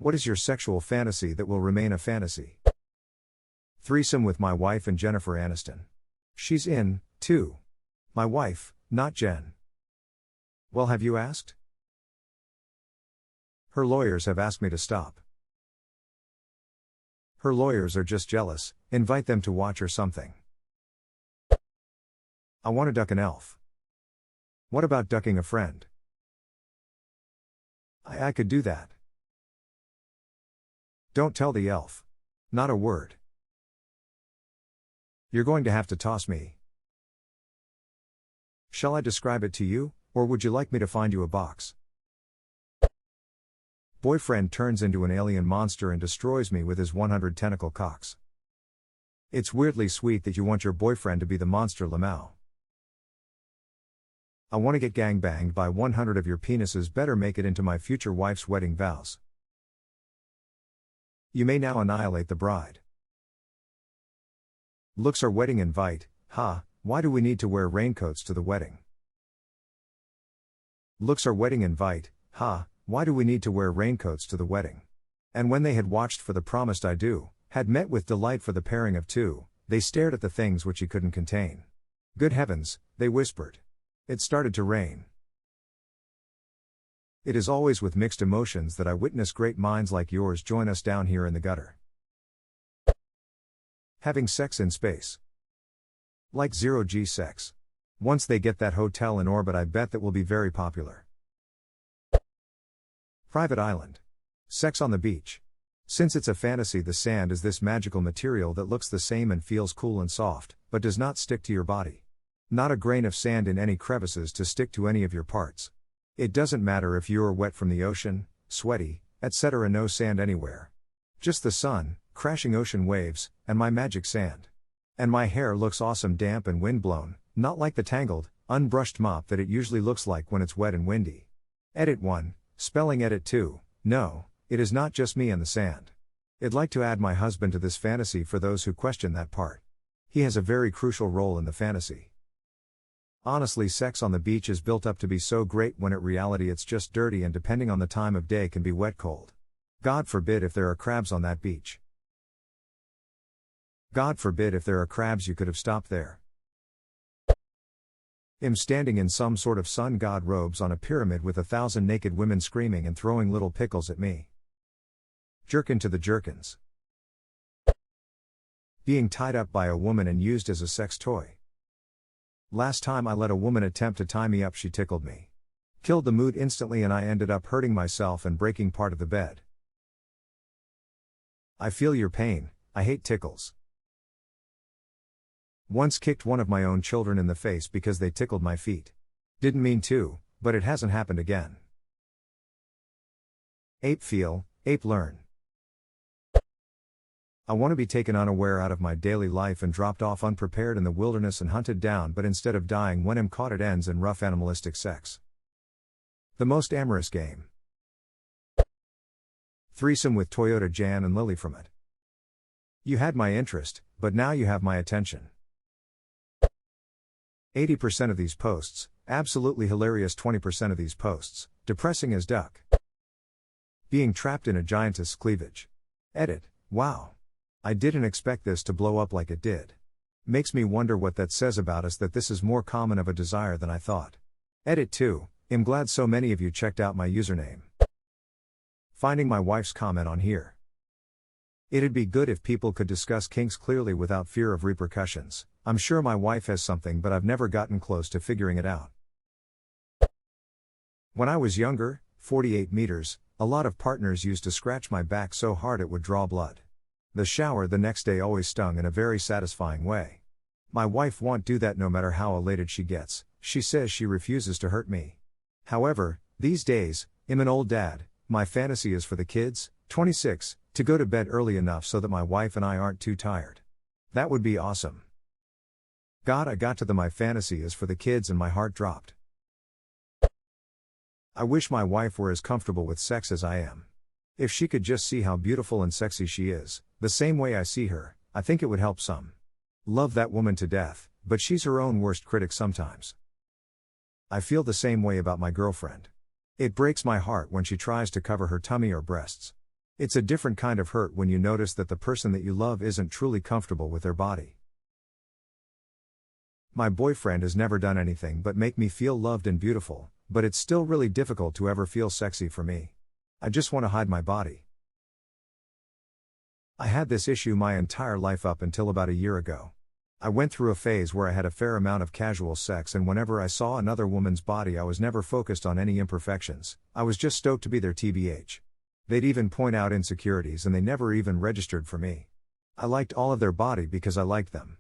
What is your sexual fantasy that will remain a fantasy? Threesome with my wife and Jennifer Aniston. She's in, too. My wife, not Jen. Well, have you asked? Her lawyers have asked me to stop. Her lawyers are just jealous, invite them to watch or something. I want to duck an elf. What about ducking a friend? I could do that. Don't tell the elf. Not a word. You're going to have to toss me. Shall I describe it to you, or would you like me to find you a box? Boyfriend turns into an alien monster and destroys me with his 100 tentacle cocks. It's weirdly sweet that you want your boyfriend to be the monster Lamau. I want to get gangbanged by 100 of your penises, better make it into my future wife's wedding vows. You may now annihilate the bride. Looks our wedding invite, why do we need to wear raincoats to the wedding? Looks our wedding invite, why do we need to wear raincoats to the wedding? And when they had watched for the promised I do, had met with delight for the pairing of two, they stared at the things which he couldn't contain. Good heavens, they whispered. It started to rain. It is always with mixed emotions that I witness great minds like yours join us down here in the gutter. Having sex in space. Like zero-G sex. Once they get that hotel in orbit, I bet that will be very popular. Private island. Sex on the beach. Since it's a fantasy, the sand is this magical material that looks the same and feels cool and soft, but does not stick to your body. Not a grain of sand in any crevices to stick to any of your parts. It doesn't matter if you are wet from the ocean, sweaty, etc. No sand anywhere. Just the sun, crashing ocean waves, and my magic sand. And my hair looks awesome, damp and windblown, not like the tangled, unbrushed mop that it usually looks like when it's wet and windy. Edit 1, spelling edit 2, no, it is not just me and the sand. I'd like to add my husband to this fantasy for those who question that part. He has a very crucial role in the fantasy. Honestly, sex on the beach is built up to be so great when in reality it's just dirty and depending on the time of day can be wet cold. God forbid if there are crabs on that beach. God forbid if there are crabs, you could have stopped there. Him standing in some sort of sun god robes on a pyramid with 1,000 naked women screaming and throwing little pickles at me. Jerkin to the jerkins. Being tied up by a woman and used as a sex toy. Last time I let a woman attempt to tie me up, she tickled me. Killed the mood instantly and I ended up hurting myself and breaking part of the bed. I feel your pain, I hate tickles. Once kicked one of my own children in the face because they tickled my feet. Didn't mean to, but it hasn't happened again. Ape feel, ape learn. I want to be taken unaware out of my daily life and dropped off unprepared in the wilderness and hunted down, but instead of dying when I'm caught, it ends in rough animalistic sex. The most amorous game. Threesome with Toyota Jan and Lily from it. You had my interest, but now you have my attention. 80% of these posts, absolutely hilarious. 20% of these posts, depressing as duck. Being trapped in a giantess cleavage. Edit, wow. I didn't expect this to blow up like it did. Makes me wonder what that says about us, that this is more common of a desire than I thought. Edit 2, I'm glad so many of you checked out my username. Finding my wife's comment on here. It'd be good if people could discuss kinks clearly without fear of repercussions. I'm sure my wife has something, but I've never gotten close to figuring it out. When I was younger, 48 meters, a lot of partners used to scratch my back so hard it would draw blood. The shower the next day always stung in a very satisfying way. My wife won't do that no matter how elated she gets. She says she refuses to hurt me. However, these days, I'm an old dad. My fantasy is for the kids, 26, to go to bed early enough so that my wife and I aren't too tired. That would be awesome. God, I got to my fantasy is for the kids and my heart dropped. I wish my wife were as comfortable with sex as I am. If she could just see how beautiful and sexy she is, the same way I see her, I think it would help some. Love that woman to death, but she's her own worst critic sometimes. I feel the same way about my girlfriend. It breaks my heart when she tries to cover her tummy or breasts. It's a different kind of hurt when you notice that the person that you love isn't truly comfortable with their body. My boyfriend has never done anything but make me feel loved and beautiful, but it's still really difficult to ever feel sexy for me. I just want to hide my body. I had this issue my entire life up until about a year ago. I went through a phase where I had a fair amount of casual sex, and whenever I saw another woman's body I was never focused on any imperfections, I was just stoked to be their TBH. They'd even point out insecurities and they never even registered for me. I liked all of their body because I liked them.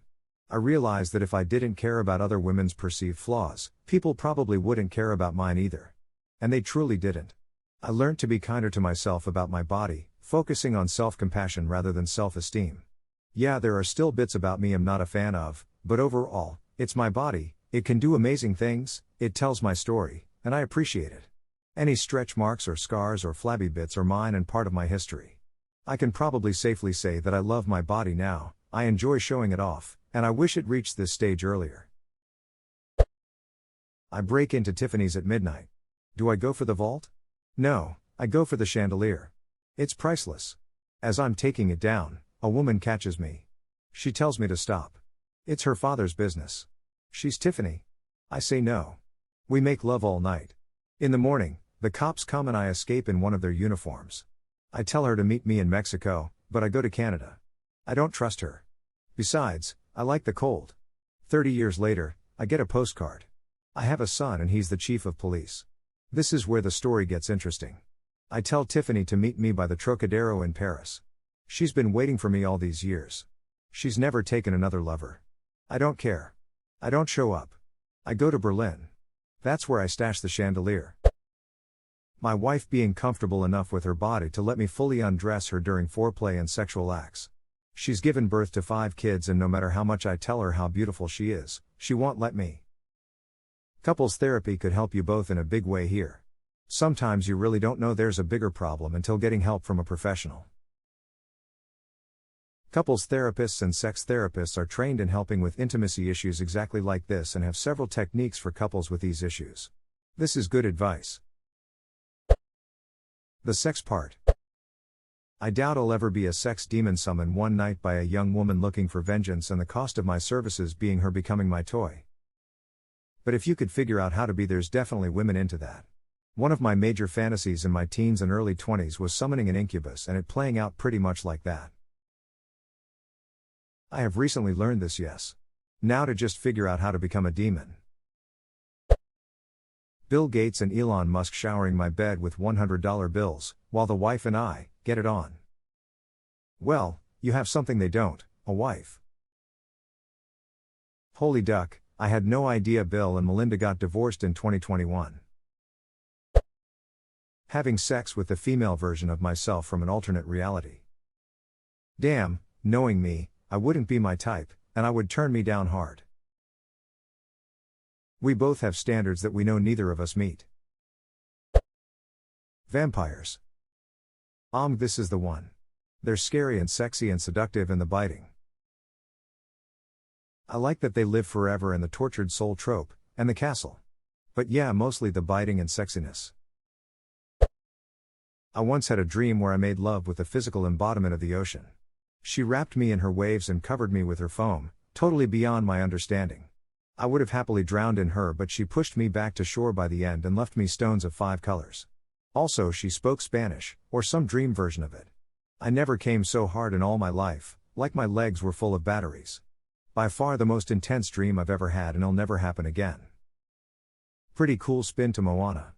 I realized that if I didn't care about other women's perceived flaws, people probably wouldn't care about mine either. And they truly didn't. I learned to be kinder to myself about my body, focusing on self-compassion rather than self-esteem. Yeah, there are still bits about me I'm not a fan of, but overall, it's my body, it can do amazing things, it tells my story, and I appreciate it. Any stretch marks or scars or flabby bits are mine and part of my history. I can probably safely say that I love my body now, I enjoy showing it off, and I wish it reached this stage earlier. I break into Tiffany's at midnight. Do I go for the vault? No, I go for the chandelier. It's priceless. As I'm taking it down, a woman catches me. She tells me to stop. It's her father's business. She's Tiffany. I say no. We make love all night. In the morning, the cops come and I escape in one of their uniforms. I tell her to meet me in Mexico, but I go to Canada. I don't trust her. Besides, I like the cold. 30 years later, I get a postcard. I have a son and he's the chief of police. This is where the story gets interesting. I tell Tiffany to meet me by the Trocadero in Paris. She's been waiting for me all these years. She's never taken another lover. I don't care. I don't show up. I go to Berlin. That's where I stash the chandelier. My wife being comfortable enough with her body to let me fully undress her during foreplay and sexual acts. She's given birth to 5 kids and no matter how much I tell her how beautiful she is, she won't let me. Couples therapy could help you both in a big way here. Sometimes you really don't know there's a bigger problem until getting help from a professional. Couples therapists and sex therapists are trained in helping with intimacy issues exactly like this and have several techniques for couples with these issues. This is good advice. The sex part. I doubt I'll ever be a sex demon summoned one night by a young woman looking for vengeance and the cost of my services being her becoming my toy. But if you could figure out how to be, there's definitely women into that. One of my major fantasies in my teens and early 20s was summoning an incubus and it playing out pretty much like that. I have recently learned this, yes. Now to just figure out how to become a demon. Bill Gates and Elon Musk showering my bed with $100 bills, while the wife and I get it on. Well, you have something they don't, a wife. Holy duck, I had no idea Bill and Melinda got divorced in 2021. Having sex with the female version of myself from an alternate reality. Damn, knowing me, I wouldn't be my type, and I would turn me down hard. We both have standards that we know neither of us meet. Vampires. This is the one. They're scary and sexy and seductive in the biting. I like that they live forever and the tortured soul trope, and the castle. But yeah, mostly the biting and sexiness. I once had a dream where I made love with the physical embodiment of the ocean. She wrapped me in her waves and covered me with her foam, totally beyond my understanding. I would have happily drowned in her, but she pushed me back to shore by the end and left me stones of 5 colors. Also, she spoke Spanish, or some dream version of it. I never came so hard in all my life, like my legs were full of batteries. By far the most intense dream I've ever had, and it'll never happen again. Pretty cool spin to Moana.